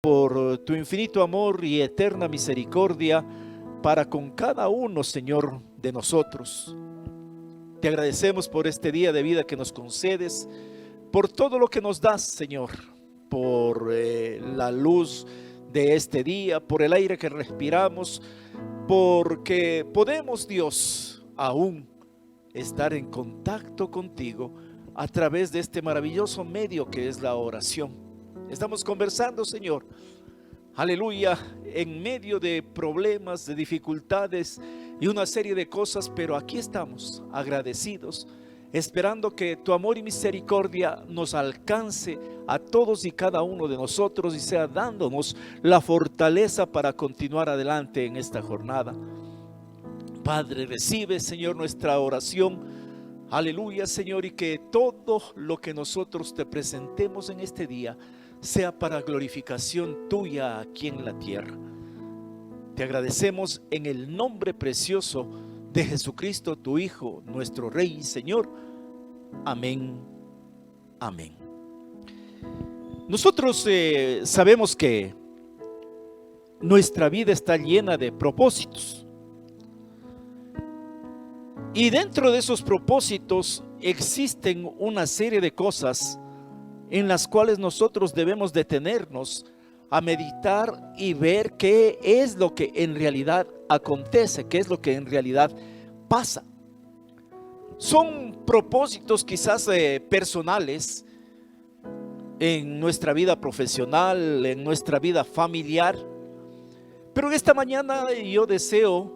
por tu infinito amor y eterna misericordia para con cada uno, Señor, de nosotros. Te agradecemos por este día de vida que nos concedes, por todo lo que nos das, Señor, por la luz de este día, por el aire que respiramos, porque podemos, Dios, aún estar en contacto contigo a través de este maravilloso medio que es la oración. Estamos conversando, Señor, aleluya, en medio de problemas, de dificultades y una serie de cosas, pero aquí estamos agradecidos, esperando que tu amor y misericordia nos alcance a todos y cada uno de nosotros y sea dándonos la fortaleza para continuar adelante en esta jornada. Padre, recibe, Señor, nuestra oración, aleluya, Señor, y que todo lo que nosotros te presentemos en este día sea para glorificación tuya aquí en la tierra. Te agradecemos en el nombre precioso de Jesucristo, tu Hijo, nuestro Rey y Señor. Amén, amén. Nosotros sabemos que nuestra vida está llena de propósitos. Y dentro de esos propósitos existen una serie de cosas en las cuales nosotros debemos detenernos a meditar y ver qué es lo que en realidad acontece, qué es lo que en realidad pasa. Son propósitos quizás personales en nuestra vida profesional, en nuestra vida familiar, pero esta mañana yo deseo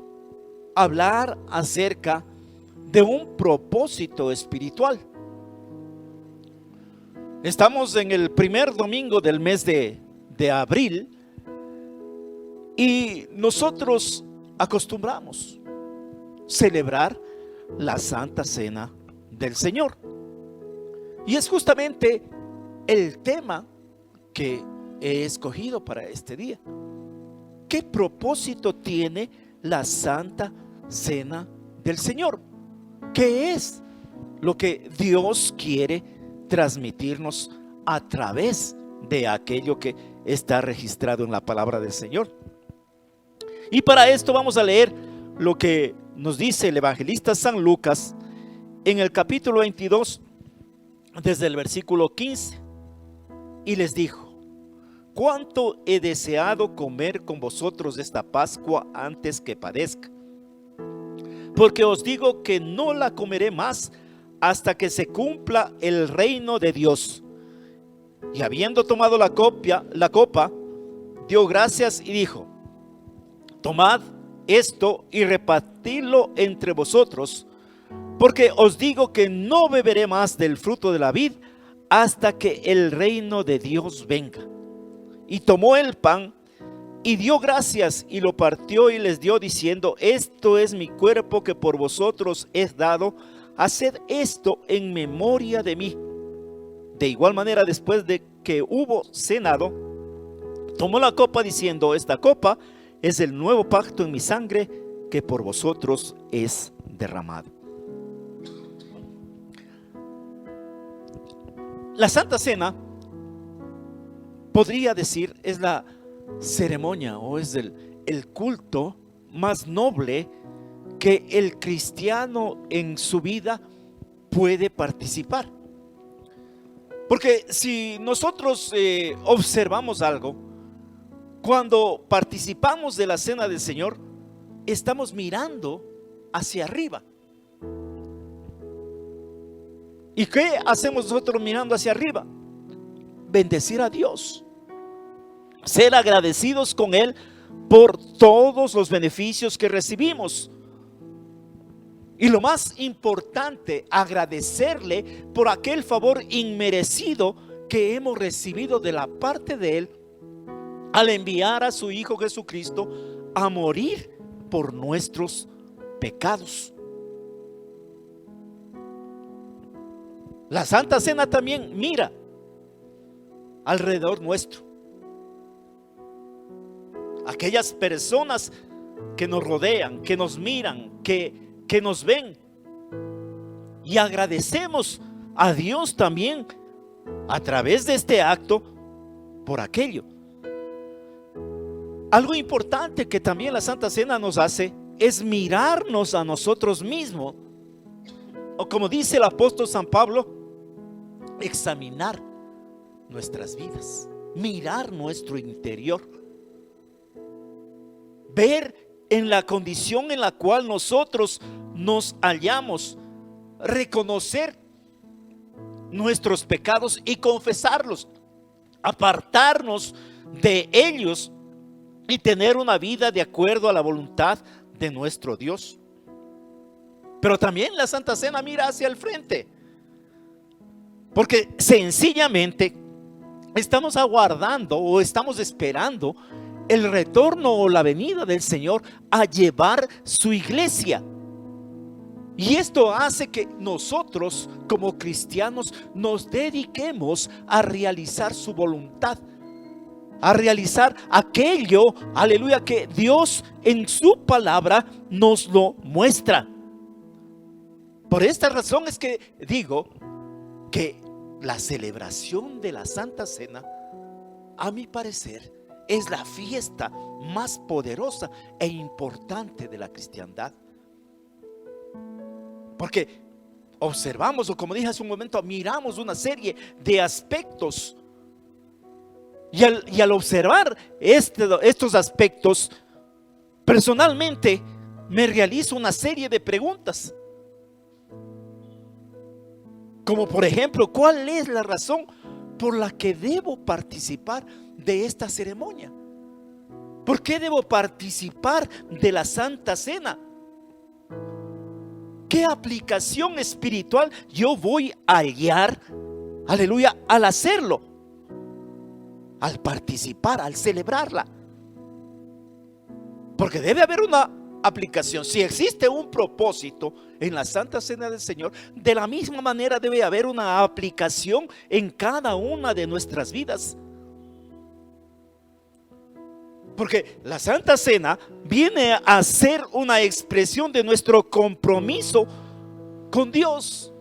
hablar acerca de un propósito espiritual. Estamos en el primer domingo del mes de abril y nosotros acostumbramos celebrar la Santa Cena del Señor. Y es justamente el tema que he escogido para este día. ¿Qué propósito tiene la Santa Cena del Señor? ¿Qué es lo que Dios quiere transmitirnos a través de aquello que está registrado en la palabra del Señor? Y para esto vamos a leer lo que nos dice el evangelista San Lucas en el capítulo 22 desde el versículo 15. Y les dijo: cuánto he deseado comer con vosotros esta Pascua antes que padezca, porque os digo que no la comeré más hasta que se cumpla el reino de Dios. Y habiendo tomado la copa, dio gracias y dijo: tomad esto y repartidlo entre vosotros, porque os digo que no beberé más del fruto de la vid hasta que el reino de Dios venga. Y tomó el pan y dio gracias y lo partió y les dio diciendo: esto es mi cuerpo que por vosotros es dado, haced esto en memoria de mí. De igual manera, después de que hubo cenado, tomó la copa diciendo: esta copa es el nuevo pacto en mi sangre que por vosotros es derramado. La Santa Cena, podría decir, es la ceremonia o es el culto más noble que el cristiano en su vida puede participar. Porque si nosotros observamos algo, cuando participamos de la cena del Señor, estamos mirando hacia arriba. ¿Y qué hacemos nosotros mirando hacia arriba? Bendecir a Dios, ser agradecidos con Él por todos los beneficios que recibimos. Y lo más importante, agradecerle por aquel favor inmerecido que hemos recibido de la parte de Él al enviar a su Hijo Jesucristo a morir por nuestros pecados. La Santa Cena también mira alrededor nuestro. Aquellas personas que nos rodean, que nos miran, que nos ven. Y agradecemos a Dios también a través de este acto por aquello. Algo importante que también la Santa Cena nos hace es mirarnos a nosotros mismos, o como dice el apóstol San Pablo, examinar nuestras vidas, mirar nuestro interior, ver en la condición en la cual nosotros nos hallamos, reconocer nuestros pecados y confesarlos, apartarnos de ellos y tener una vida de acuerdo a la voluntad de nuestro Dios. Pero también la Santa Cena mira hacia el frente, porque sencillamente estamos aguardando o estamos esperando el retorno o la venida del Señor a llevar su iglesia. Y esto hace que nosotros como cristianos nos dediquemos a realizar su voluntad, a realizar aquello, aleluya, que Dios en su palabra nos lo muestra. Por esta razón es que digo que la celebración de la Santa Cena, a mi parecer, es la fiesta más poderosa e importante de la cristiandad. Porque observamos, o como dije hace un momento, miramos una serie de aspectos. Y al observar estos aspectos, personalmente me realizo una serie de preguntas. Como por ejemplo, ¿cuál es la razón por la que debo participar de esta ceremonia? ¿Por qué debo participar de la Santa Cena? ¿Qué aplicación espiritual yo voy a hallar, aleluya, al hacerlo? Al participar, al celebrarla. Porque debe haber una aplicación. Si existe un propósito en la Santa Cena del Señor, de la misma manera debe haber una aplicación en cada una de nuestras vidas. Porque la Santa Cena viene a ser una expresión de nuestro compromiso con Dios.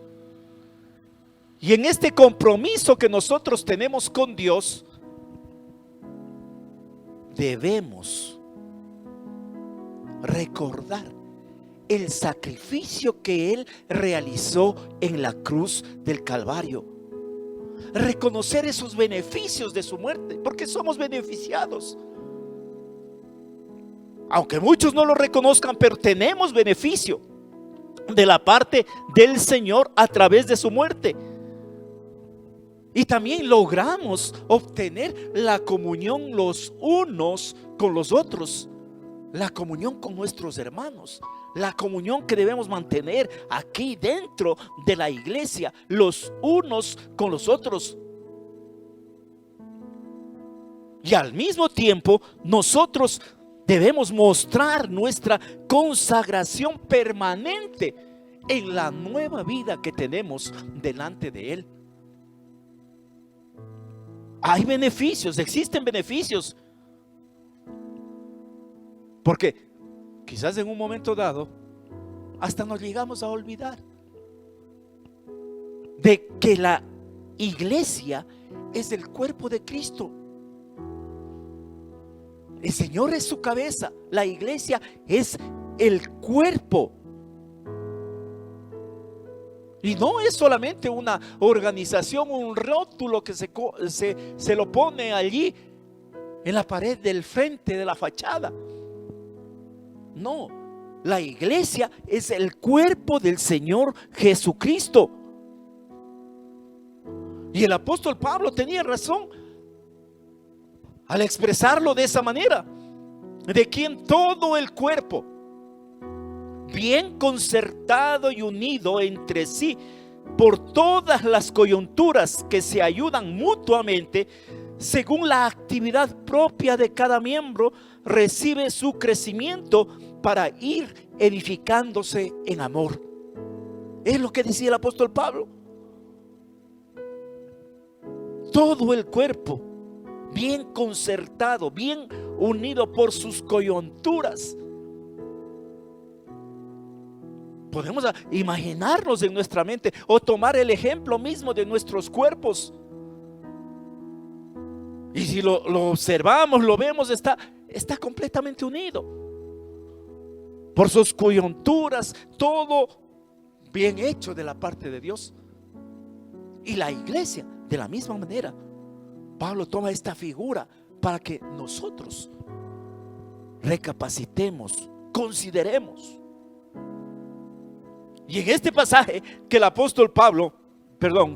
Y en este compromiso que nosotros tenemos con Dios, debemos recordar el sacrificio que Él realizó en la cruz del Calvario. Reconocer esos beneficios de su muerte, porque somos beneficiados. Aunque muchos no lo reconozcan, pero tenemos beneficio de la parte del Señor a través de su muerte. Y también logramos obtener la comunión los unos con los otros, la comunión con nuestros hermanos, la comunión que debemos mantener aquí dentro de la iglesia, los unos con los otros. Y al mismo tiempo nosotros debemos mostrar nuestra consagración permanente en la nueva vida que tenemos delante de Él. Hay beneficios, existen beneficios. Porque quizás en un momento dado hasta nos llegamos a olvidar de que la iglesia es el cuerpo de Cristo. El Señor es su cabeza, la iglesia es el cuerpo. Y no es solamente una organización, un rótulo que se lo pone allí en la pared del frente de la fachada. No, la iglesia es el cuerpo del Señor Jesucristo. Y el apóstol Pablo tenía razón al expresarlo de esa manera, de quien todo el cuerpo, bien concertado y unido entre sí por todas las coyunturas que se ayudan mutuamente, según la actividad propia de cada miembro, recibe su crecimiento para ir edificándose en amor. Es lo que decía el apóstol Pablo. Todo el cuerpo bien concertado, bien unido por sus coyunturas. Podemos imaginarnos en nuestra mente o tomar el ejemplo mismo de nuestros cuerpos. Y si lo observamos, lo vemos, está completamente unido. Por sus coyunturas, todo bien hecho de la parte de Dios. Y la iglesia, de la misma manera, Pablo toma esta figura para que nosotros recapacitemos, consideremos. Y en este pasaje que el apóstol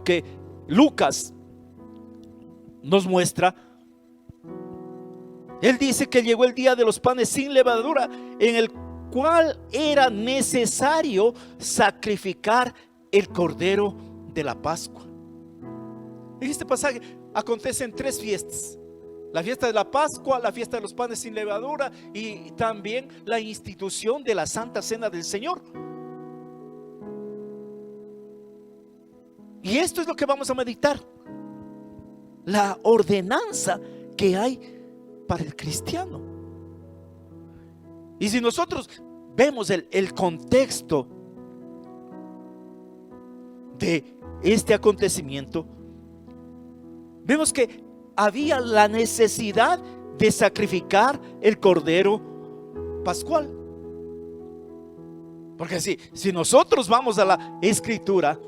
que Lucas nos muestra, él dice que llegó el día de los panes sin levadura, en el cual era necesario sacrificar el cordero de la Pascua. En este pasaje acontecen 3 fiestas: la fiesta de la Pascua, la fiesta de los panes sin levadura y también la institución de la Santa Cena del Señor. Y esto es lo que vamos a meditar: la ordenanza que hay para el cristiano. Y si nosotros vemos el contexto de este acontecimiento, vemos que había la necesidad de sacrificar el cordero pascual. Porque si nosotros vamos a la escritura,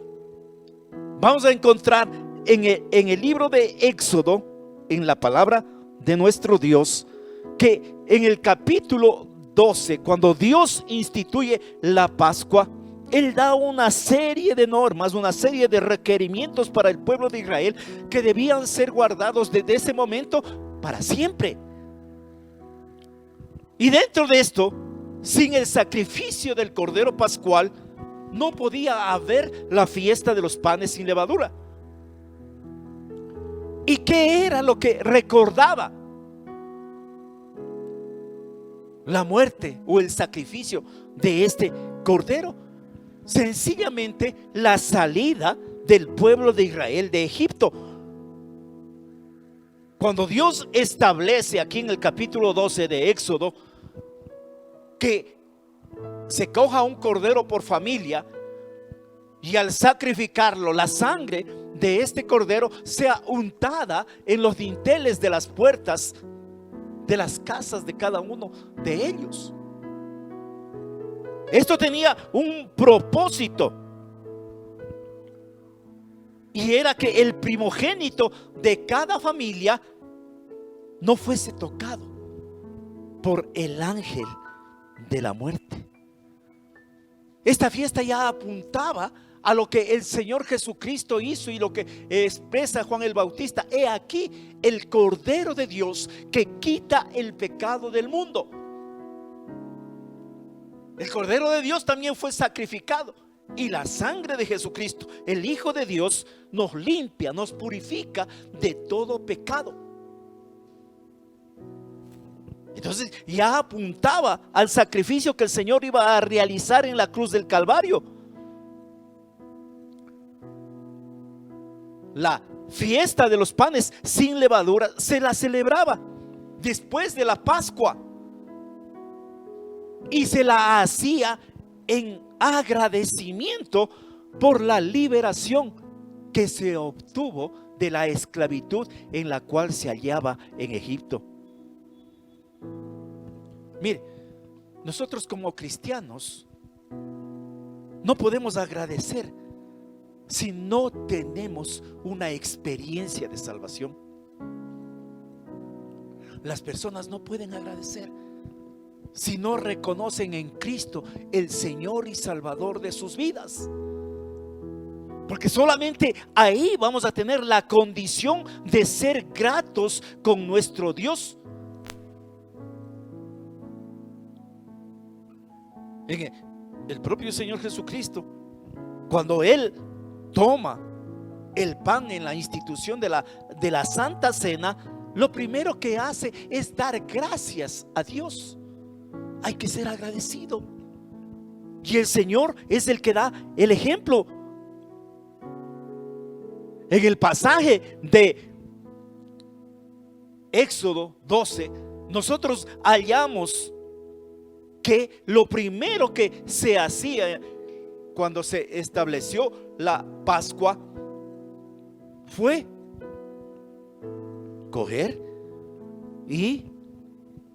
vamos a encontrar en el libro de Éxodo, en la palabra de nuestro Dios, que en el capítulo 12, cuando Dios instituye la Pascua, Él da una serie de normas, una serie de requerimientos para el pueblo de Israel que debían ser guardados desde ese momento para siempre. Y dentro de esto, sin el sacrificio del cordero pascual, no podía haber la fiesta de los panes sin levadura. ¿Y qué era lo que recordaba la muerte o el sacrificio de este cordero? Sencillamente la salida del pueblo de Israel de Egipto. Cuando Dios establece aquí en el capítulo 12 de Éxodo que se coja un cordero por familia, y al sacrificarlo, la sangre de este cordero sea untada en los dinteles de las puertas de las casas de cada uno de ellos. Esto tenía un propósito, y era que el primogénito de cada familia no fuese tocado por el ángel de la muerte. Esta fiesta ya apuntaba a lo que el Señor Jesucristo hizo y lo que expresa Juan el Bautista: he aquí el Cordero de Dios que quita el pecado del mundo. El Cordero de Dios también fue sacrificado, y la sangre de Jesucristo, el Hijo de Dios, nos limpia, nos purifica de todo pecado. Entonces ya apuntaba al sacrificio que el Señor iba a realizar en la cruz del Calvario. La fiesta de los panes sin levadura se la celebraba después de la Pascua, y se la hacía en agradecimiento por la liberación que se obtuvo de la esclavitud en la cual se hallaba en Egipto. Mire, nosotros como cristianos no podemos agradecer si no tenemos una experiencia de salvación. Las personas no pueden agradecer si no reconocen en Cristo el Señor y Salvador de sus vidas, porque solamente ahí vamos a tener la condición de ser gratos con nuestro Dios. El propio Señor Jesucristo, cuando Él toma el pan en la institución de la Santa Cena, lo primero que hace es dar gracias a Dios. Hay que ser agradecido, y el Señor es el que da el ejemplo. En el pasaje de Éxodo 12, nosotros hallamos que lo primero que se hacía cuando se estableció la Pascua fue coger y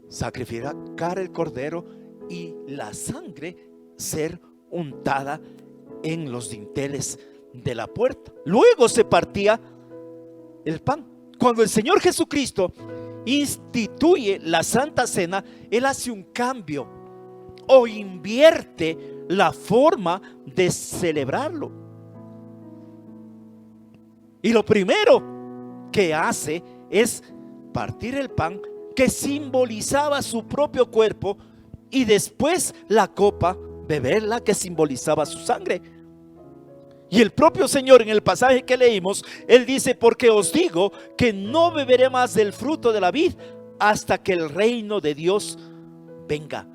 sacrificar el cordero y la sangre ser untada en los dinteles de la puerta. Luego se partía el pan. Cuando el Señor Jesucristo instituye la Santa Cena, Él hace un cambio o invierte la forma de celebrarlo. Y lo primero que hace es partir el pan, que simbolizaba su propio cuerpo, y después la copa, beberla, que simbolizaba su sangre. Y el propio Señor, en el pasaje que leímos, Él dice: porque os digo que no beberé más del fruto de la vid hasta que el reino de Dios venga.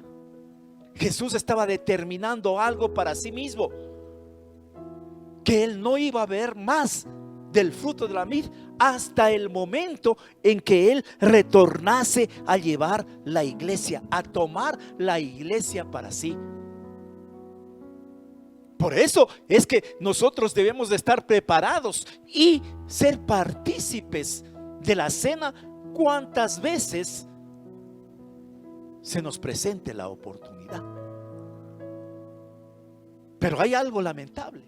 Jesús estaba determinando algo para sí mismo, que Él no iba a beber más del fruto de la vid hasta el momento en que Él retornase a llevar la iglesia, a tomar la iglesia para sí. Por eso es que nosotros debemos de estar preparados y ser partícipes de la cena cuantas veces se nos presente la oportunidad. Pero hay algo lamentable,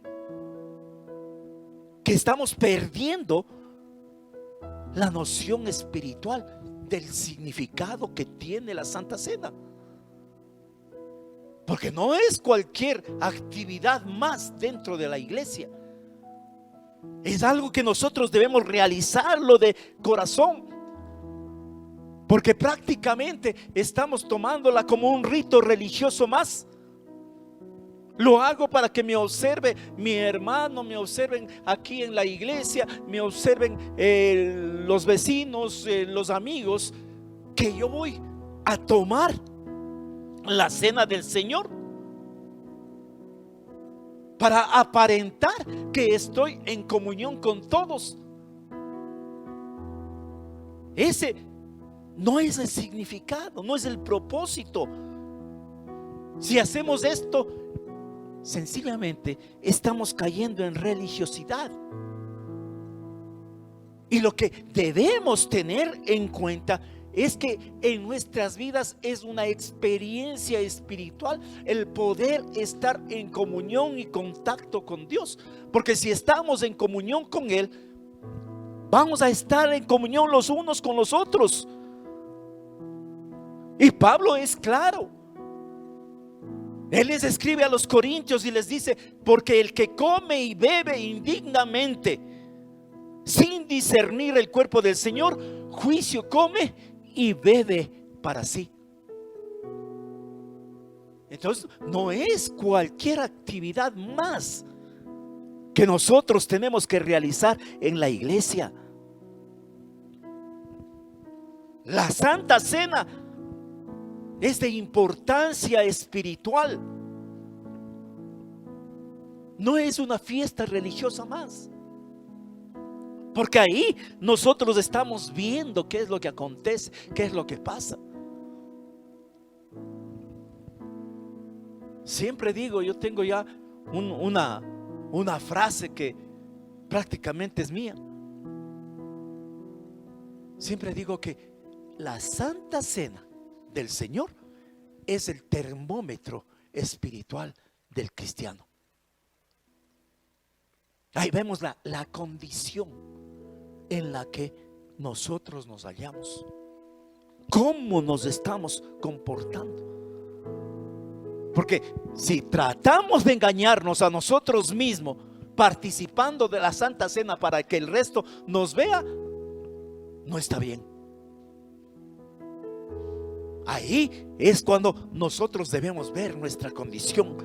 que estamos perdiendo la noción espiritual del significado que tiene la Santa Cena. Porque no es cualquier actividad más dentro de la iglesia. Es algo que nosotros debemos realizarlo de corazón, porque prácticamente estamos tomándola como un rito religioso más. Lo hago para que me observe mi hermano, me observen aquí en la iglesia, me observen los vecinos, los amigos, que yo voy a tomar la cena del Señor para aparentar que estoy en comunión con todos. Ese no es el significado, no es el propósito. Si hacemos esto, sencillamente estamos cayendo en religiosidad. Y lo que debemos tener en cuenta es que en nuestras vidas es una experiencia espiritual el poder estar en comunión y contacto con Dios. Porque si estamos en comunión con Él, vamos a estar en comunión los unos con los otros. Y Pablo es claro. Él les escribe a los corintios y les dice: porque el que come y bebe indignamente, sin discernir el cuerpo del Señor, juicio come y bebe para sí. Entonces no es cualquier actividad más que nosotros tenemos que realizar en la iglesia. La Santa Cena es de importancia espiritual. No es una fiesta religiosa más, porque ahí nosotros estamos viendo qué es lo que acontece, qué es lo que pasa. Siempre digo, yo tengo ya una frase que prácticamente es mía. Siempre digo que la Santa Cena del Señor es el termómetro espiritual del cristiano. Ahí vemos la condición en la que nosotros nos hallamos, cómo nos estamos comportando. Porque si tratamos de engañarnos a nosotros mismos participando de la Santa Cena para que el resto nos vea, no está bien. Ahí es cuando nosotros debemos ver nuestra condición,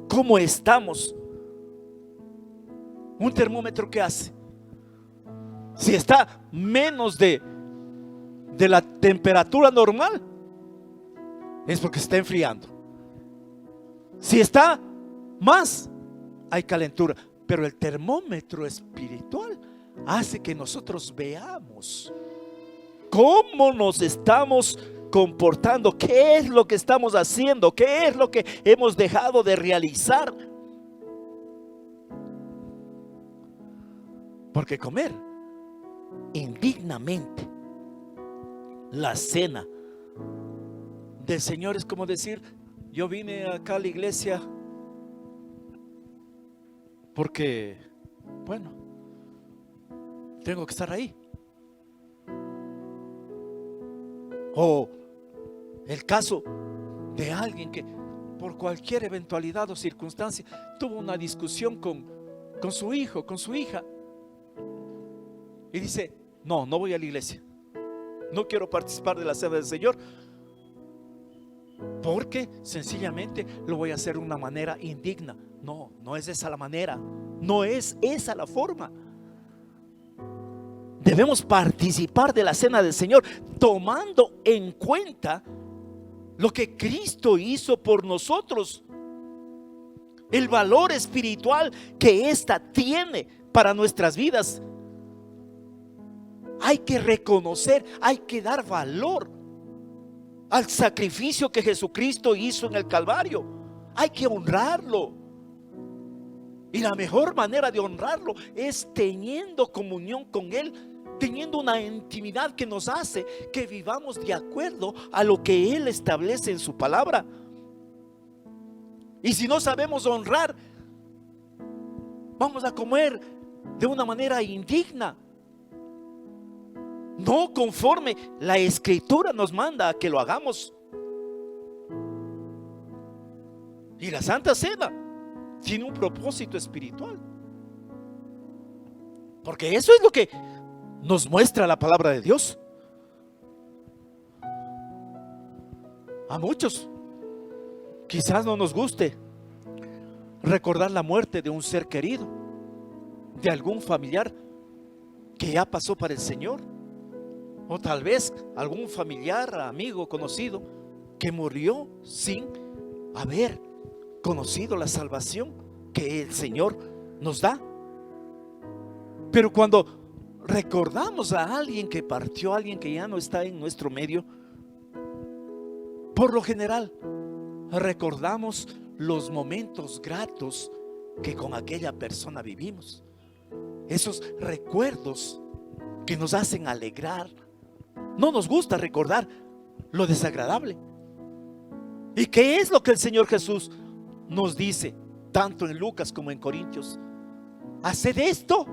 cómo estamos. Un termómetro, ¿qué hace? Si está menos de la temperatura normal, es porque se está enfriando. Si está más, hay calentura. Pero el termómetro espiritual hace que nosotros veamos cómo nos estamos comportando, qué es lo que estamos haciendo, qué es lo que hemos dejado de realizar. Porque comer indignamente la cena del Señor es como decir: yo vine acá a la iglesia porque, bueno, tengo que estar ahí. O el caso de alguien que por cualquier eventualidad o circunstancia tuvo una discusión con su hijo, con su hija, y dice: no voy a la iglesia, no quiero participar de la cena del Señor, porque sencillamente lo voy a hacer de una manera indigna. No es esa la manera, no es esa la forma. Debemos participar de la cena del Señor tomando en cuenta lo que Cristo hizo por nosotros, el valor espiritual que ésta tiene para nuestras vidas. Hay que reconocer, hay que dar valor al sacrificio que Jesucristo hizo en el Calvario. Hay que honrarlo. Y la mejor manera de honrarlo es teniendo comunión con Él, teniendo una intimidad que nos hace que vivamos de acuerdo a lo que Él establece en su palabra. Y si no sabemos honrar, vamos a comer de una manera indigna, no conforme la Escritura nos manda a que lo hagamos. Y la Santa Cena tiene un propósito espiritual, porque eso es lo que nos muestra la palabra de Dios. A muchos quizás no nos guste recordar la muerte de un ser querido, de algún familiar que ya pasó para el Señor, o tal vez algún familiar, amigo, conocido que murió sin haber conocido la salvación que el Señor nos da. Pero cuando recordamos a alguien que partió, a alguien que ya no está en nuestro medio, por lo general recordamos los momentos gratos que con aquella persona vivimos, esos recuerdos que nos hacen alegrar. No nos gusta recordar lo desagradable. ¿Y qué es lo que el Señor Jesús nos dice, tanto en Lucas como en Corintios? Haced esto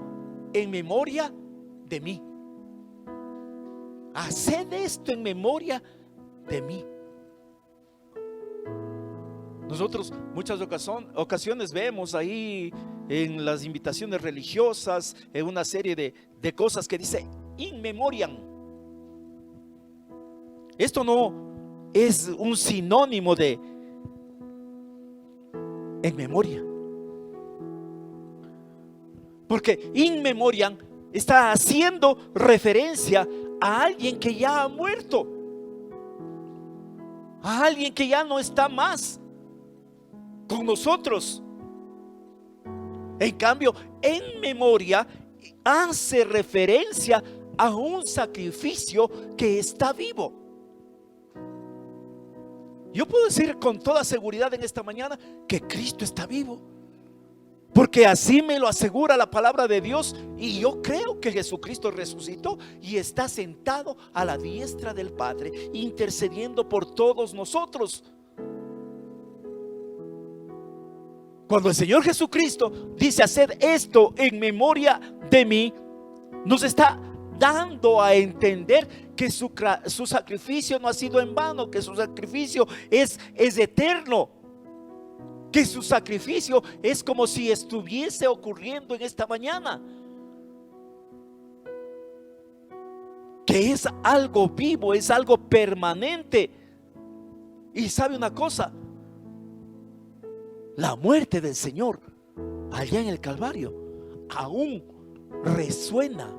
en memoria de mí. Haced esto en memoria de mí. Nosotros muchas ocasiones vemos ahí en las invitaciones religiosas, en una serie de cosas que dice in memoriam. Esto no es un sinónimo de en memoria, porque in memoriam está haciendo referencia a alguien que ya ha muerto, a alguien que ya no está más con nosotros. En cambio, en memoria hace referencia a un sacrificio que está vivo. Yo puedo decir con toda seguridad en esta mañana que Cristo está vivo, porque así me lo asegura la palabra de Dios. Y yo creo que Jesucristo resucitó y está sentado a la diestra del Padre, intercediendo por todos nosotros. Cuando el Señor Jesucristo dice haced esto en memoria de mí, nos está dando a entender que su sacrificio no ha sido en vano, que su sacrificio es eterno, que su sacrificio es como si estuviese ocurriendo en esta mañana, que es algo vivo, es algo permanente. Y sabe una cosa, la muerte del Señor allá en el Calvario aún resuena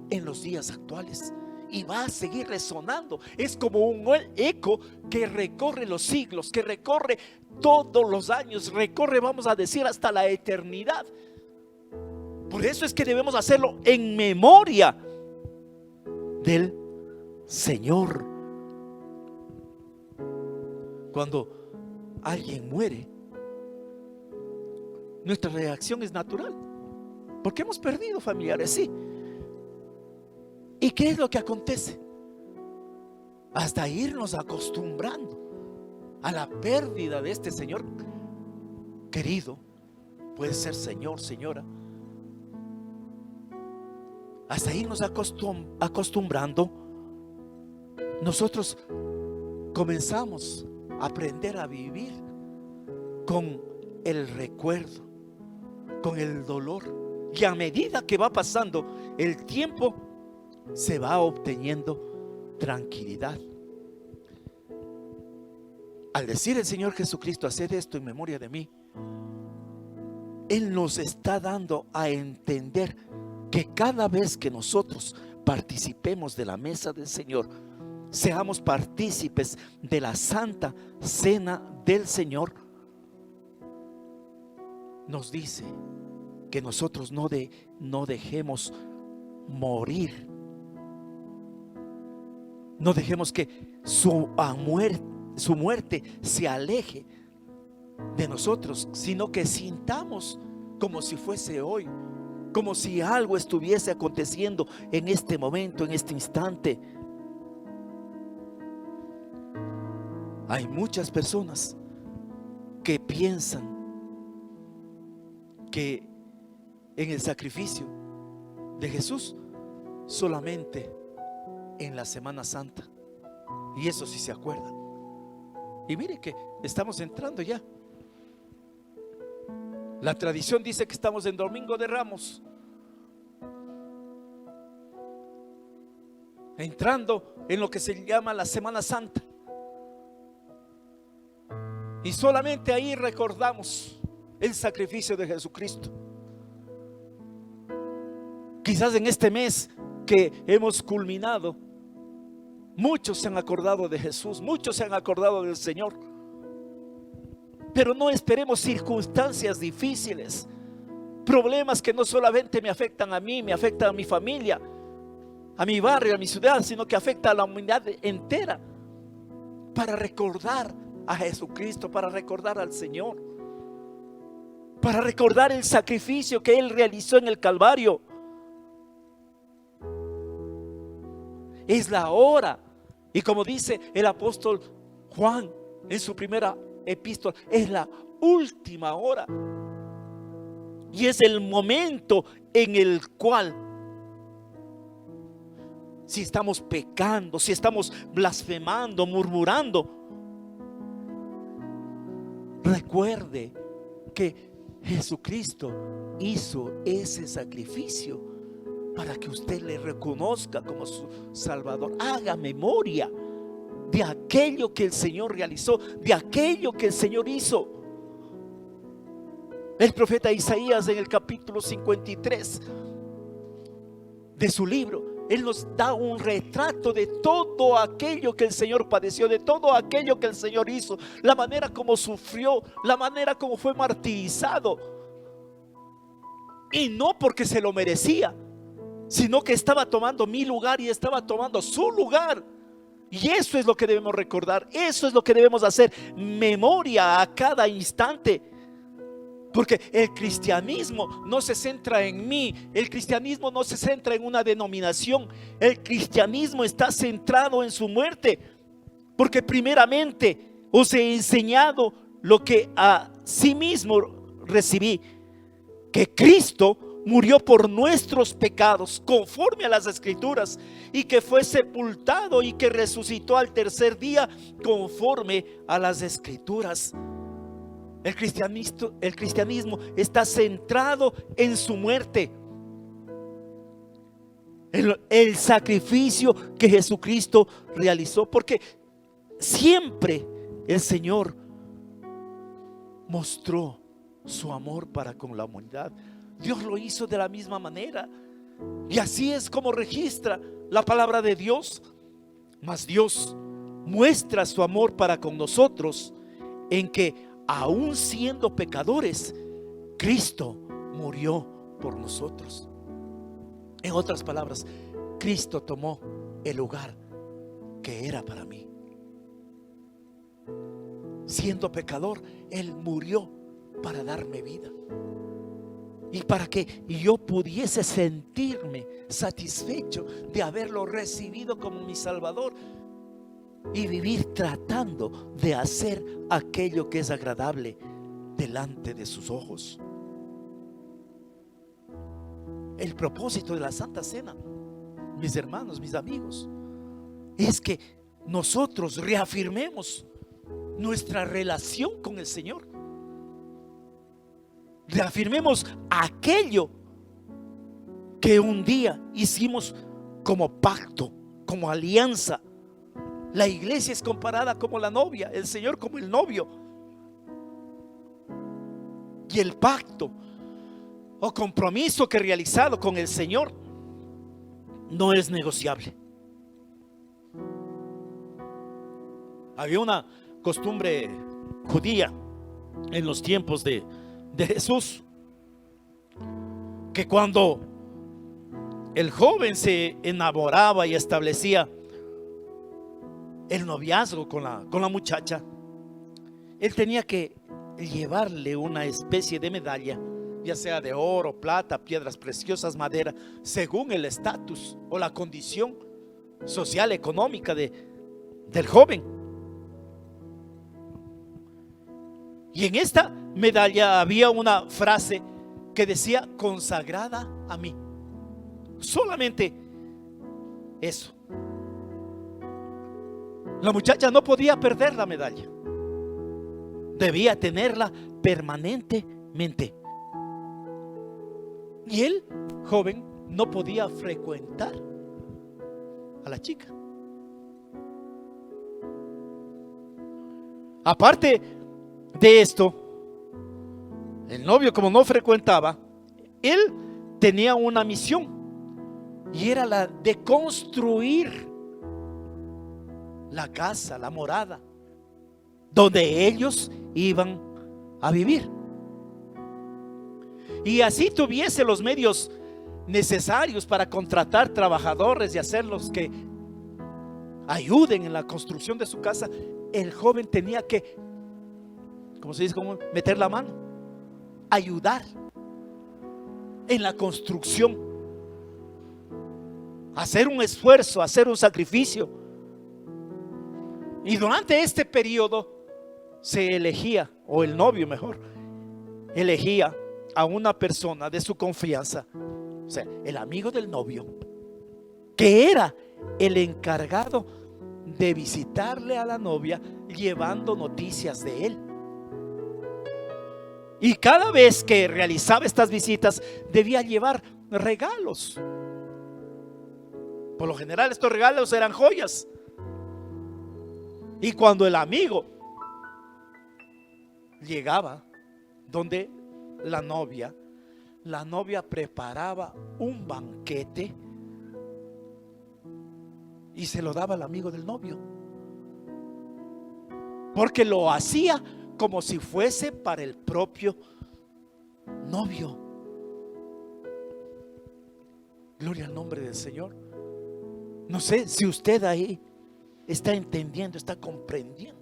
en los días actuales y va a seguir resonando. Es como un eco que recorre los siglos, que recorre todos los años, recorre, vamos a decir, hasta la eternidad. Por eso es que debemos hacerlo en memoria del Señor. Cuando alguien muere, nuestra reacción es natural, porque hemos perdido familiares, sí. ¿Y qué es lo que acontece? hasta irnos acostumbrando a la pérdida de este Señor querido. Puede ser Señor, señora. Hasta irnos acostumbrando, nosotros comenzamos a aprender a vivir con el recuerdo, con el dolor. Y a medida que va pasando el tiempo, se va obteniendo tranquilidad. Al decir el Señor Jesucristo, haced esto en memoria de mí, Él nos está dando a entender que cada vez que nosotros participemos de la mesa del Señor, seamos partícipes de la santa cena del Señor, nos dice que nosotros no dejemos morir, no dejemos que su muerte se aleje de nosotros, sino que sintamos como si fuese hoy, como si algo estuviese aconteciendo en este momento, en este instante. Hay muchas personas que piensan que en el sacrificio de Jesús solamente en la Semana Santa, y eso sí se acuerdan. Y mire que estamos entrando ya. La tradición dice que estamos en Domingo de Ramos, entrando en lo que se llama la Semana Santa, y solamente ahí recordamos el sacrificio de Jesucristo. Quizás en este mes que hemos culminado, muchos se han acordado de Jesús, muchos se han acordado del Señor. Pero no esperemos circunstancias difíciles, problemas que no solamente me afectan a mí, me afectan a mi familia, a mi barrio, a mi ciudad, sino que afecta a la humanidad entera, para recordar a Jesucristo, para recordar al Señor, para recordar el sacrificio que Él realizó en el Calvario. Es la hora, y como dice el apóstol Juan en su primera epístola, es la última hora, y es el momento en el cual, si estamos pecando, si estamos blasfemando, murmurando, recuerde que Jesucristo hizo ese sacrificio para que usted le reconozca como su Salvador. Haga memoria de aquello que el Señor realizó, de aquello que el Señor hizo. El profeta Isaías, en el capítulo 53 de su libro, él nos da un retrato de todo aquello que el Señor padeció, de todo aquello que el Señor hizo, la manera como sufrió, la manera como fue martirizado. Y no porque se lo merecía, sino que estaba tomando mi lugar y estaba tomando su lugar. Y eso es lo que debemos recordar, eso es lo que debemos hacer memoria a cada instante. Porque el cristianismo no se centra en mí, el cristianismo no se centra en una denominación, el cristianismo está centrado en su muerte. Porque primeramente os he enseñado lo que a sí mismo recibí, que Cristo murió por nuestros pecados conforme a las Escrituras, y que fue sepultado y que resucitó al tercer día conforme a las Escrituras. El cristianismo está centrado en su muerte, el sacrificio que Jesucristo realizó, porque siempre el Señor mostró su amor para con la humanidad. Dios lo hizo de la misma manera, y así es como registra la palabra de Dios. Mas Dios muestra su amor para con nosotros en que, aún siendo pecadores, Cristo murió por nosotros. En otras palabras, Cristo tomó el lugar que era para mí. Siendo pecador, Él murió para darme vida, y para que yo pudiese sentirme satisfecho de haberlo recibido como mi Salvador. y vivir tratando de hacer aquello que es agradable delante de sus ojos. El propósito de la Santa Cena, mis hermanos, mis amigos, es que nosotros reafirmemos nuestra relación con el Señor. Reafirmemos aquello que un día hicimos como pacto, como alianza. La iglesia es comparada como la novia, el Señor como el novio. Y el pacto o compromiso que he realizado con el Señor no es negociable. Había una costumbre judía en los tiempos de Jesús, que cuando el joven se enamoraba y establecía el noviazgo con la muchacha, él tenía que llevarle una especie de medalla, ya sea de oro, plata, piedras preciosas, madera, según el estatus o la condición social, económica del joven. Y en esta medalla había una frase que decía: consagrada a mí. Solamente eso. La muchacha no podía perder la medalla, debía tenerla permanentemente. Y el joven no podía frecuentar a la chica. Aparte de esto, el novio, como no frecuentaba, él tenía una misión, y era la de construir la casa, la morada, donde ellos iban a vivir. Y así tuviese los medios necesarios para contratar trabajadores y hacerlos que ayuden en la construcción de su casa, el joven tenía que, ¿cómo se dice? ¿Cómo? Meter la mano, ayudar en la construcción, hacer un esfuerzo, hacer un sacrificio. Y durante este periodo se elegía, o el novio mejor, elegía a una persona de su confianza, o sea, el amigo del novio, que era el encargado de visitarle a la novia, llevando noticias de él. Y cada vez que realizaba estas visitas, debía llevar regalos. Por lo general, estos regalos eran joyas. Y cuando el amigo llegaba donde la novia preparaba un banquete y se lo daba al amigo del novio, porque lo hacía como si fuese para el propio novio. Gloria al nombre del Señor. No sé si usted ahí está entendiendo, está comprendiendo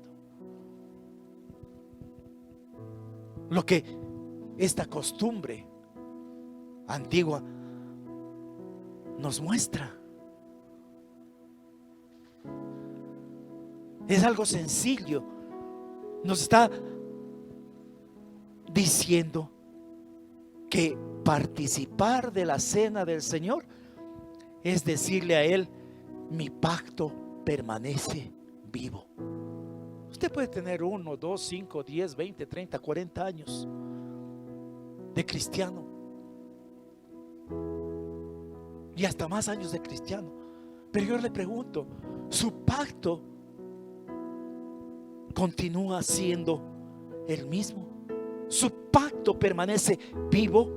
lo que esta costumbre antigua nos muestra. Es algo sencillo. Nos está diciendo que participar de la cena del Señor es decirle a Él: mi pacto permanece vivo. Usted puede tener 1, 2, 5, 10, 20, 30, 40 años de cristiano, y hasta más años de cristiano, pero yo le pregunto, ¿su pacto continúa siendo el mismo? ¿Su pacto permanece vivo?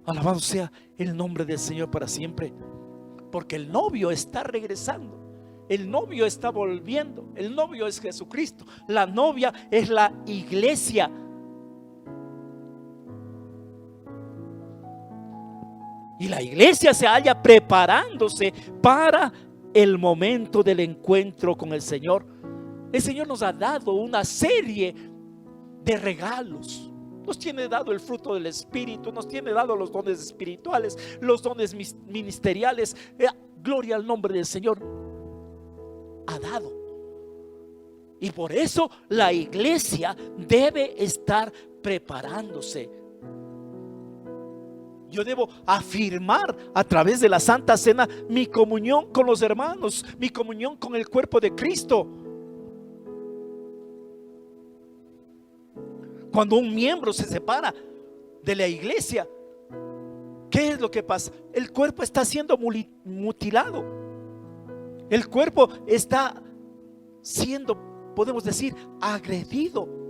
Alabado sea el nombre del Señor para siempre, porque el novio está regresando, el novio está volviendo, el novio es Jesucristo, la novia es la iglesia. Y la iglesia se halla preparándose para el momento del encuentro con el Señor. El Señor nos ha dado una serie de regalos. Nos tiene dado el fruto del Espíritu, nos tiene dado los dones espirituales, los dones ministeriales. Gloria al nombre del Señor. ha dado. Y por eso la iglesia debe estar preparándose. Yo debo afirmar a través de la Santa Cena mi comunión con los hermanos, mi comunión con el cuerpo de Cristo. Cuando un miembro se separa de la iglesia, ¿qué es lo que pasa? El cuerpo está siendo mutilado. El cuerpo está siendo, podemos decir, agredido.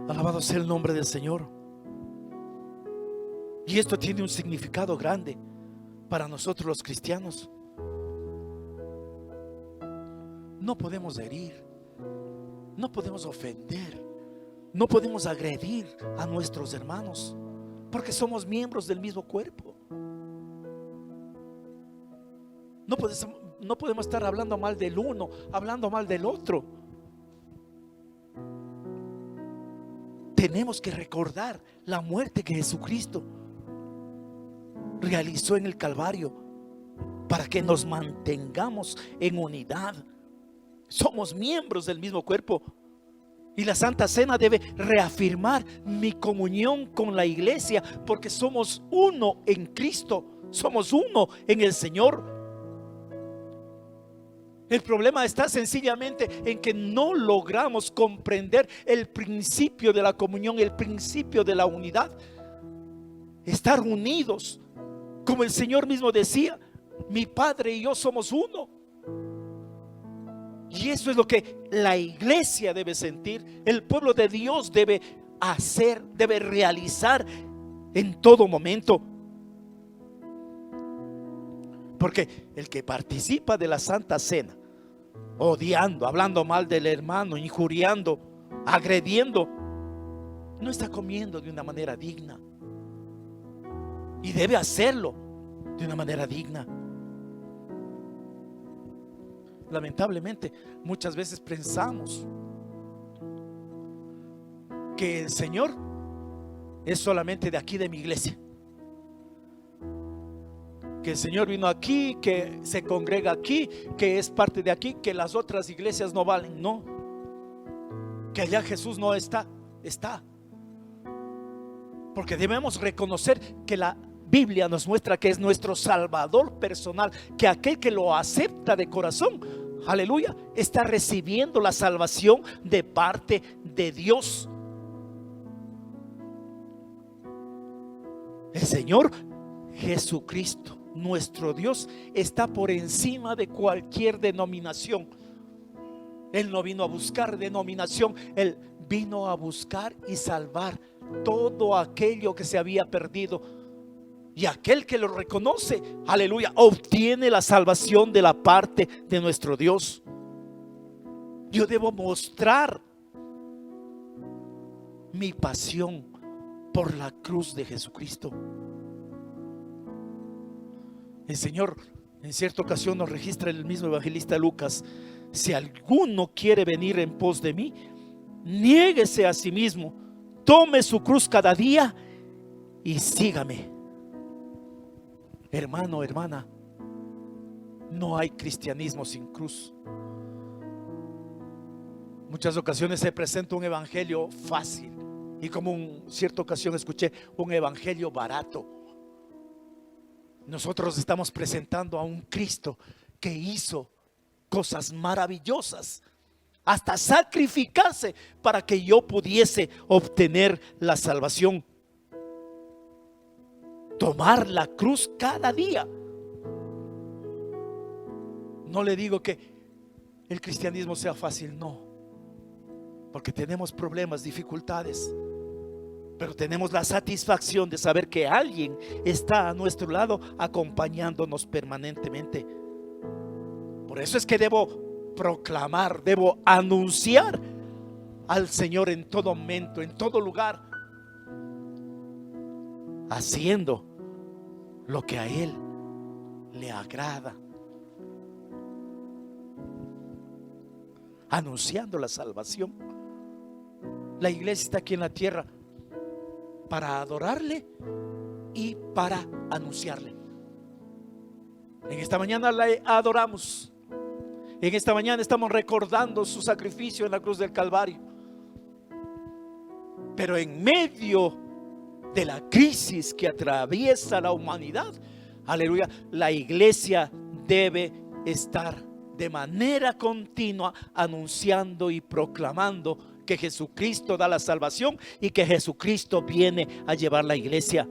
Alabado sea el nombre del Señor. Y esto tiene un significado grande para nosotros los cristianos. No podemos herir, no podemos ofender, no podemos agredir a nuestros hermanos, porque somos miembros del mismo cuerpo. No podemos estar hablando mal del uno, hablando mal del otro. Tenemos que recordar la muerte que Jesucristo realizó en el Calvario para que nos mantengamos en unidad. Somos miembros del mismo cuerpo. Y la Santa Cena debe reafirmar mi comunión con la iglesia, porque somos uno en Cristo, somos uno en el Señor. El problema está sencillamente en que no logramos comprender el principio de la comunión, el principio de la unidad. Estar unidos, como el Señor mismo decía, mi Padre y yo somos uno. Y eso es lo que la iglesia debe sentir, el pueblo de Dios debe hacer, debe realizar en todo momento. Porque el que participa de la Santa Cena, odiando, hablando mal del hermano, injuriando, agrediendo, no está comiendo de una manera digna. Y debe hacerlo de una manera digna. Lamentablemente, muchas veces pensamos que el Señor es solamente de aquí, de mi iglesia. Que el Señor vino aquí, que se congrega aquí, que es parte de aquí, que las otras iglesias no valen. No, que allá Jesús no está, está. Porque debemos reconocer que la Biblia nos muestra que es nuestro Salvador personal, que aquel que lo acepta de corazón, aleluya, está recibiendo la salvación de parte de Dios. El Señor Jesucristo, nuestro Dios, está por encima de cualquier denominación. Él no vino a buscar denominación, Él vino a buscar y salvar todo aquello que se había perdido. Y aquel que lo reconoce, aleluya, obtiene la salvación de la parte de nuestro Dios. Yo debo mostrar mi pasión por la cruz de Jesucristo. El Señor en cierta ocasión nos registra el mismo evangelista Lucas: si alguno quiere venir en pos de mí, niéguese a sí mismo, tome su cruz cada día y sígame. Hermano, hermana, no hay cristianismo sin cruz. Muchas ocasiones se presenta un evangelio fácil, y como en cierta ocasión escuché, un evangelio barato. Nosotros estamos presentando a un Cristo que hizo cosas maravillosas, hasta sacrificarse para que yo pudiese obtener la salvación. Tomar la cruz cada día. No le digo que el cristianismo sea fácil, no, porque tenemos problemas, dificultades, pero tenemos la satisfacción de saber que alguien está a nuestro lado acompañándonos permanentemente. Por eso es que debo proclamar, debo anunciar al Señor en todo momento, en todo lugar, haciendo lo que a Él le agrada, anunciando la salvación. La iglesia está aquí en la tierra para adorarle y para anunciarle. En esta mañana le adoramos. En esta mañana estamos recordando su sacrificio en la cruz del Calvario. Pero en medio de la crisis que atraviesa la humanidad, aleluya, la iglesia debe estar de manera continua anunciando y proclamando que Jesucristo da la salvación y que Jesucristo viene a llevar la iglesia.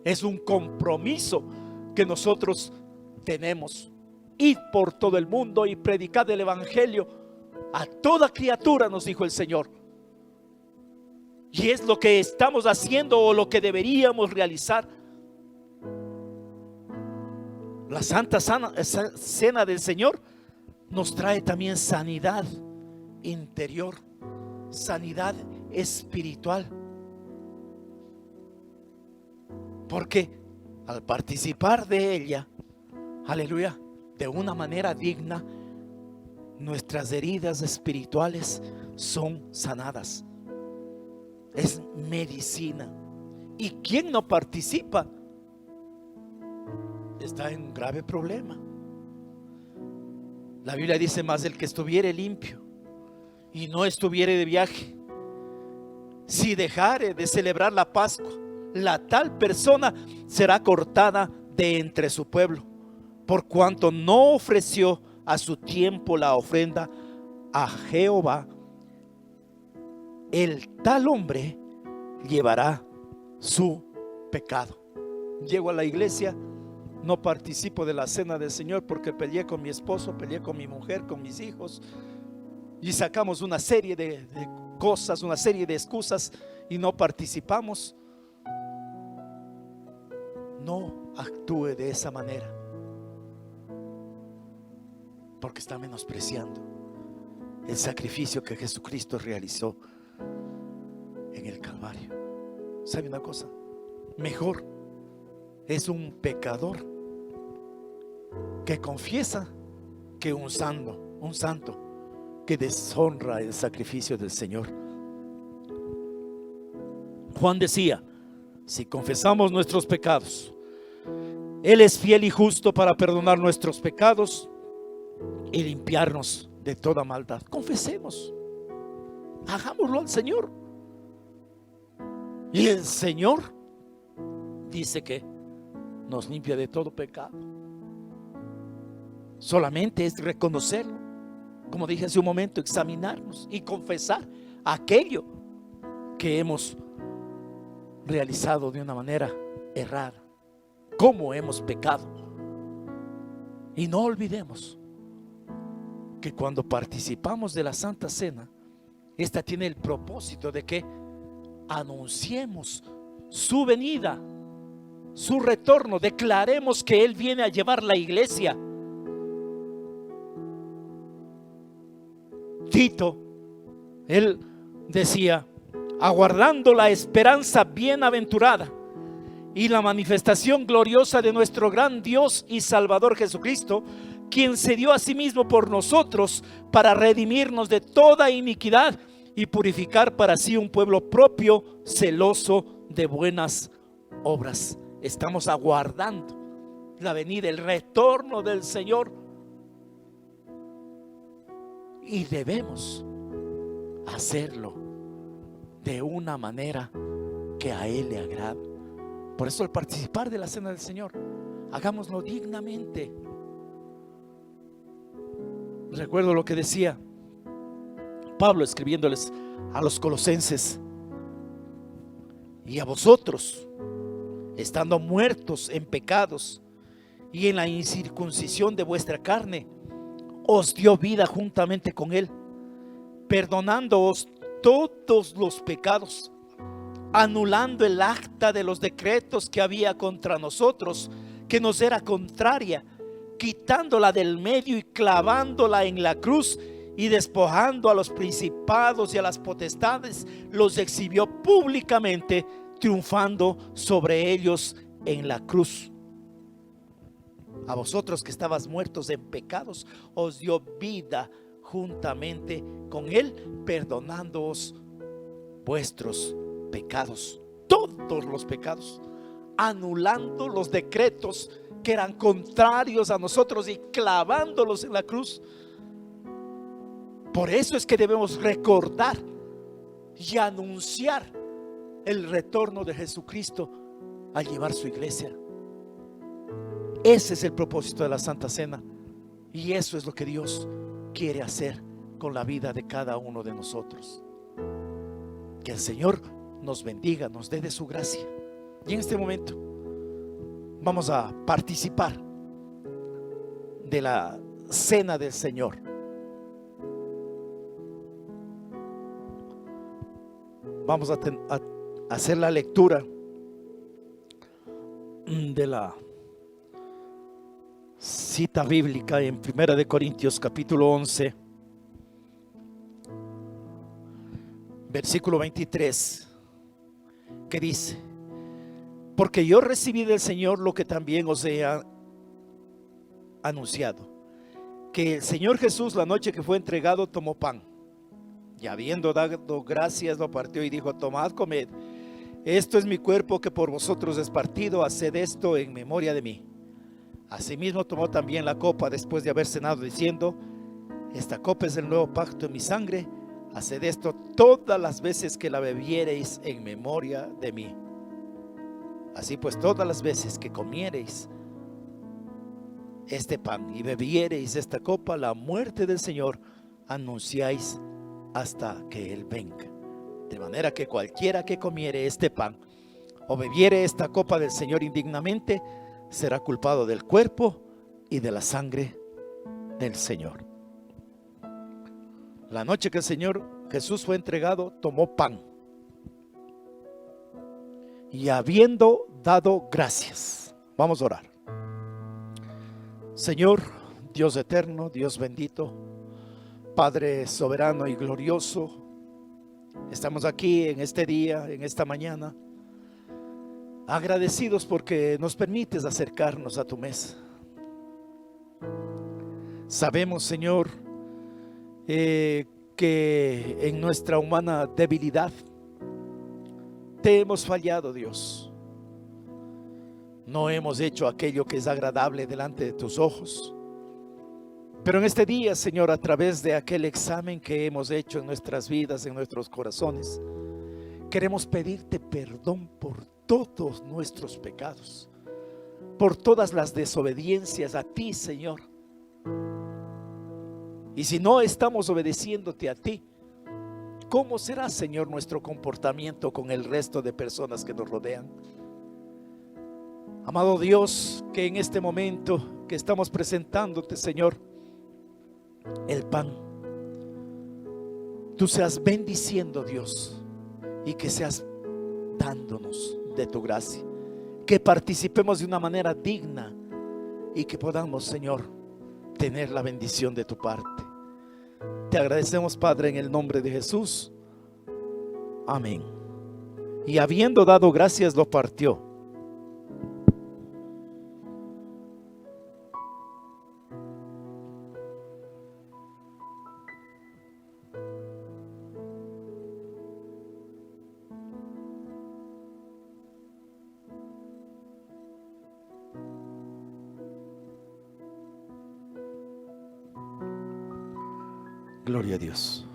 Es un compromiso que nosotros tenemos. Ir por todo el mundo y predicar el evangelio a toda criatura, nos dijo el Señor. Y es lo que estamos haciendo, o lo que deberíamos realizar. La Santa Cena del Señor nos trae también sanidad interior, sanidad espiritual. Porque al participar de ella, aleluya, de una manera digna, nuestras heridas espirituales son sanadas. Es medicina. Y quien no participa está en un grave problema. La Biblia dice: más el que estuviere limpio y no estuviere de viaje, si dejare de celebrar la Pascua, la tal persona será cortada de entre su pueblo, por cuanto no ofreció a su tiempo la ofrenda a Jehová. El tal hombre llevará su pecado. Llego a la iglesia, no participo de la cena del Señor porque peleé con mi esposo, peleé con mi mujer, con mis hijos, y sacamos una serie de cosas, una serie de excusas, y no participamos. No actúe de esa manera, porque está menospreciando el sacrificio que Jesucristo realizó en el Calvario. ¿Sabe una cosa? Mejor es un pecador que confiesa que un santo que deshonra el sacrificio del Señor. Juan decía: si confesamos nuestros pecados, Él es fiel y justo para perdonar nuestros pecados y limpiarnos de toda maldad. Confesemos, hagámoslo al Señor. Y el Señor dice que nos limpia de todo pecado. Solamente es reconocerlo, como dije hace un momento, examinarnos y confesar aquello que hemos realizado de una manera errada, cómo hemos pecado. Y no olvidemos que cuando participamos de la Santa Cena, esta tiene el propósito de que anunciemos su venida, su retorno, declaremos que Él viene a llevar la iglesia. Tito, él decía: aguardando la esperanza bienaventurada y la manifestación gloriosa de nuestro gran Dios y Salvador Jesucristo, quien se dio a sí mismo por nosotros para redimirnos de toda iniquidad y purificar para sí un pueblo propio, celoso de buenas obras. Estamos aguardando la venida, el retorno del Señor, y debemos hacerlo de una manera que a Él le agrada. Por eso, al participar de la cena del Señor, hagámoslo dignamente. Recuerdo lo que decía Pablo escribiéndoles a los colosenses: y a vosotros, estando muertos en pecados y en la incircuncisión de vuestra carne, os dio vida juntamente con Él, perdonándoos todos los pecados, anulando el acta de los decretos que había contra nosotros, que nos era contraria, quitándola del medio y clavándola en la cruz, y despojando a los principados y a las potestades, los exhibió públicamente, triunfando sobre ellos en la cruz. A vosotros que estabas muertos en pecados, os dio vida juntamente con Él, perdonándoos vuestros pecados. Todo todos los pecados, anulando los decretos que eran contrarios a nosotros y clavándolos en la cruz. Por eso es que debemos recordar y anunciar el retorno de Jesucristo al llevar su iglesia. Ese es el propósito de la Santa Cena, y eso es lo que Dios quiere hacer con la vida de cada uno de nosotros. Que el Señor nos bendiga, nos dé de su gracia. Y en este momento vamos a participar de la Cena del Señor. Vamos a hacer la lectura de la cita bíblica en 1 Corintios capítulo 11, versículo 23, que dice: porque yo recibí del Señor lo que también os he anunciado, que el Señor Jesús, la noche que fue entregado, tomó pan, y habiendo dado gracias, lo partió y dijo: tomad, comed, esto es mi cuerpo que por vosotros es partido, haced esto en memoria de mí. Asimismo tomó también la copa después de haber cenado, diciendo: esta copa es el nuevo pacto en mi sangre, haced esto todas las veces que la bebiereis en memoria de mí. Así pues, todas las veces que comiereis este pan y bebiereis esta copa, la muerte del Señor anunciáis hasta que Él venga. De manera que cualquiera que comiere este pan o bebiere esta copa del Señor indignamente, será culpado del cuerpo y de la sangre del Señor. La noche que el Señor Jesús fue entregado, tomó pan, y habiendo dado gracias, vamos a orar. Señor, Dios eterno, Dios bendito, Padre soberano y glorioso, estamos aquí en este día, en esta mañana, agradecidos porque nos permites acercarnos a tu mesa. Sabemos, Señor, que en nuestra humana debilidad te hemos fallado, Dios. No hemos hecho aquello que es agradable delante de tus ojos. Pero en este día, Señor, a través de aquel examen que hemos hecho en nuestras vidas, en nuestros corazones, queremos pedirte perdón por todos nuestros pecados, por todas las desobediencias a ti, Señor. Y si no estamos obedeciéndote a ti, ¿cómo será, Señor, nuestro comportamiento con el resto de personas que nos rodean? Amado Dios, que en este momento que estamos presentándote, Señor, el pan, tú seas bendiciendo, Dios, y que seas dándonos de tu gracia, que participemos de una manera digna y que podamos, Señor, tener la bendición de tu parte. Te agradecemos, Padre, en el nombre de Jesús. Amén. Y habiendo dado gracias, lo partió. Gloria a Dios.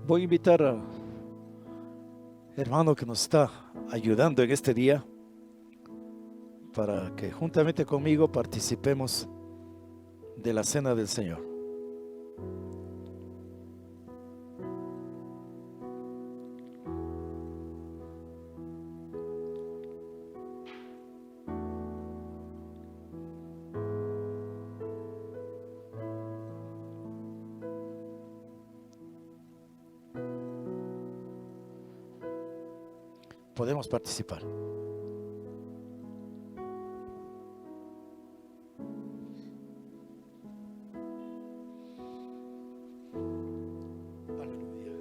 Voy a invitar a hermano que nos está ayudando en este día para que juntamente conmigo participemos de la cena del Señor. Podemos participar. Aleluya.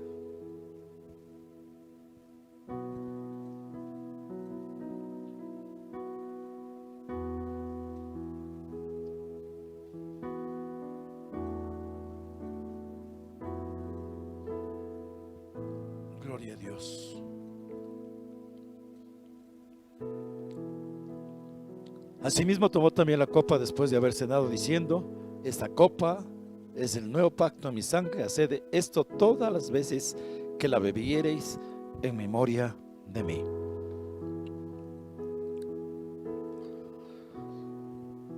Gloria a Dios. Asimismo tomó también la copa después de haber cenado, diciendo: esta copa es el nuevo pacto en mi sangre, haced esto todas las veces que la bebiereis en memoria de mí.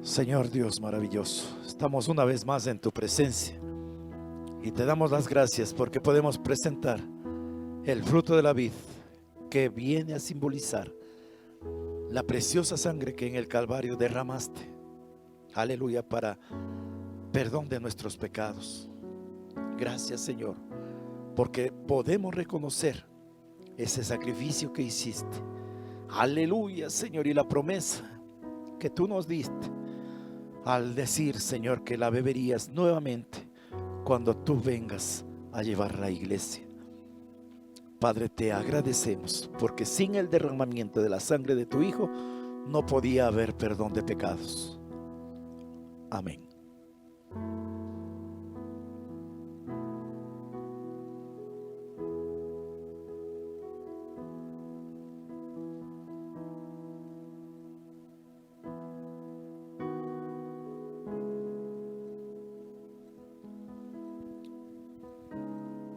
Señor Dios maravilloso, estamos una vez más en tu presencia y te damos las gracias porque podemos presentar el fruto de la vid, que viene a simbolizar la preciosa sangre que en el Calvario derramaste, aleluya, para perdón de nuestros pecados. Gracias, Señor, porque podemos reconocer ese sacrificio que hiciste, aleluya, Señor, y la promesa que tú nos diste al decir, Señor, que la beberías nuevamente cuando tú vengas a llevar la iglesia. Padre, te agradecemos porque sin el derramamiento de la sangre de tu Hijo no podía haber perdón de pecados. Amén.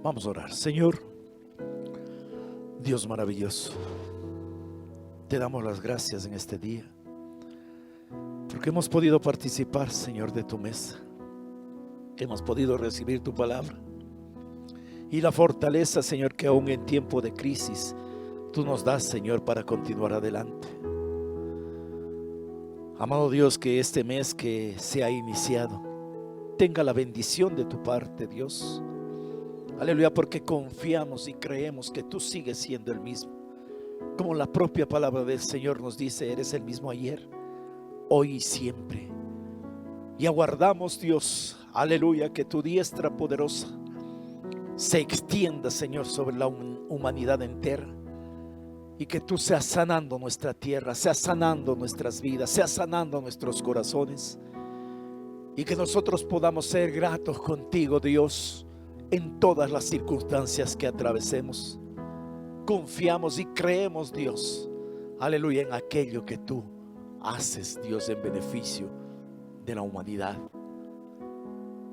Vamos a orar. Señor, Dios maravilloso, te damos las gracias en este día porque hemos podido participar, Señor, de tu mesa. Hemos podido recibir tu palabra y la fortaleza, Señor, que aún en tiempo de crisis tú nos das, Señor, para continuar adelante. Amado Dios, que este mes que se ha iniciado tenga la bendición de tu parte, Dios. Aleluya, porque confiamos y creemos que tú sigues siendo el mismo. Como la propia palabra del Señor nos dice, eres el mismo ayer, hoy y siempre. Y aguardamos, Dios, aleluya, que tu diestra poderosa se extienda, Señor, sobre la humanidad entera. Y que tú seas sanando nuestra tierra, seas sanando nuestras vidas, seas sanando nuestros corazones. Y que nosotros podamos ser gratos contigo, Dios, en todas las circunstancias que atravesemos. Confiamos y creemos, Dios, aleluya, en aquello que tú haces, Dios, en beneficio de la humanidad.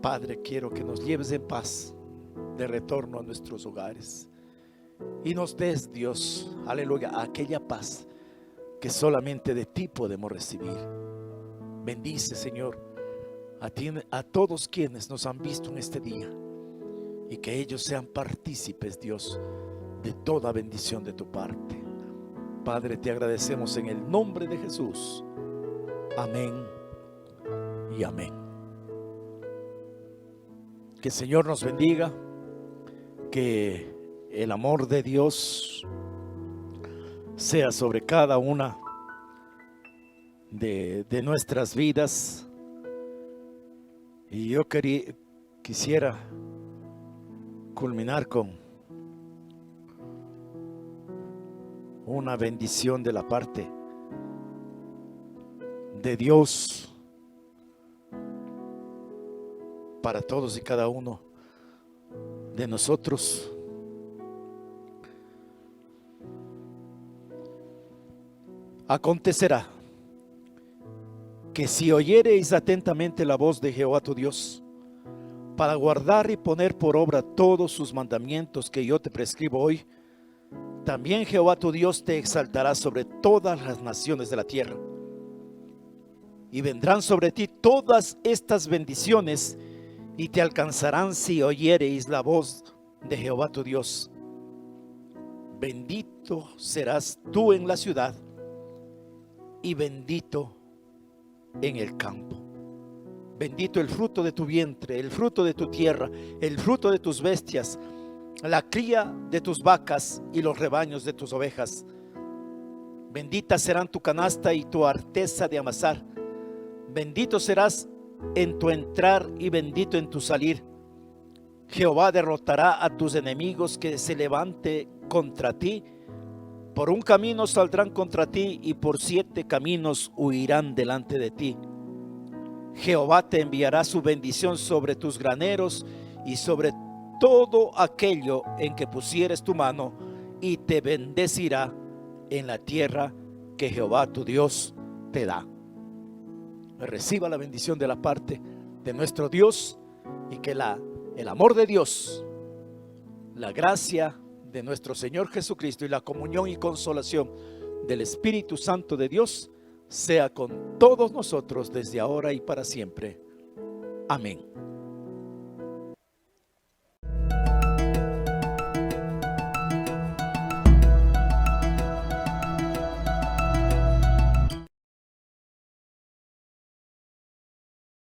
Padre, quiero que nos lleves en paz de retorno a nuestros hogares y nos des, Dios, aleluya, aquella paz que solamente de ti podemos recibir. Bendice, Señor, a todos quienes nos han visto en este día, y que ellos sean partícipes, Dios, de toda bendición de tu parte. Padre, te agradecemos en el nombre de Jesús. Amén y amén. Que el Señor nos bendiga, que el amor de Dios sea sobre cada una de nuestras vidas. Y yo quisiera culminar con una bendición de la parte de Dios para todos y cada uno de nosotros. Acontecerá que si oyereis atentamente la voz de Jehová tu Dios, para guardar y poner por obra todos sus mandamientos que yo te prescribo hoy, también Jehová tu Dios te exaltará sobre todas las naciones de la tierra. Y vendrán sobre ti todas estas bendiciones y te alcanzarán si oyereis la voz de Jehová tu Dios. Bendito serás tú en la ciudad y bendito en el campo. Bendito el fruto de tu vientre, el fruto de tu tierra, el fruto de tus bestias, la cría de tus vacas y los rebaños de tus ovejas. Benditas serán tu canasta y tu arteza de amasar. Bendito serás en tu entrar y bendito en tu salir. Jehová derrotará a tus enemigos que se levante contra ti. Por un camino saldrán contra ti y por 7 caminos huirán delante de ti. Jehová te enviará su bendición sobre tus graneros y sobre todo aquello en que pusieres tu mano, y te bendecirá en la tierra que Jehová tu Dios te da. reciba la bendición de la parte de nuestro Dios, y que el amor de Dios, la gracia de nuestro Señor Jesucristo y la comunión y consolación del Espíritu Santo de Dios sea con todos nosotros desde ahora y para siempre. Amén.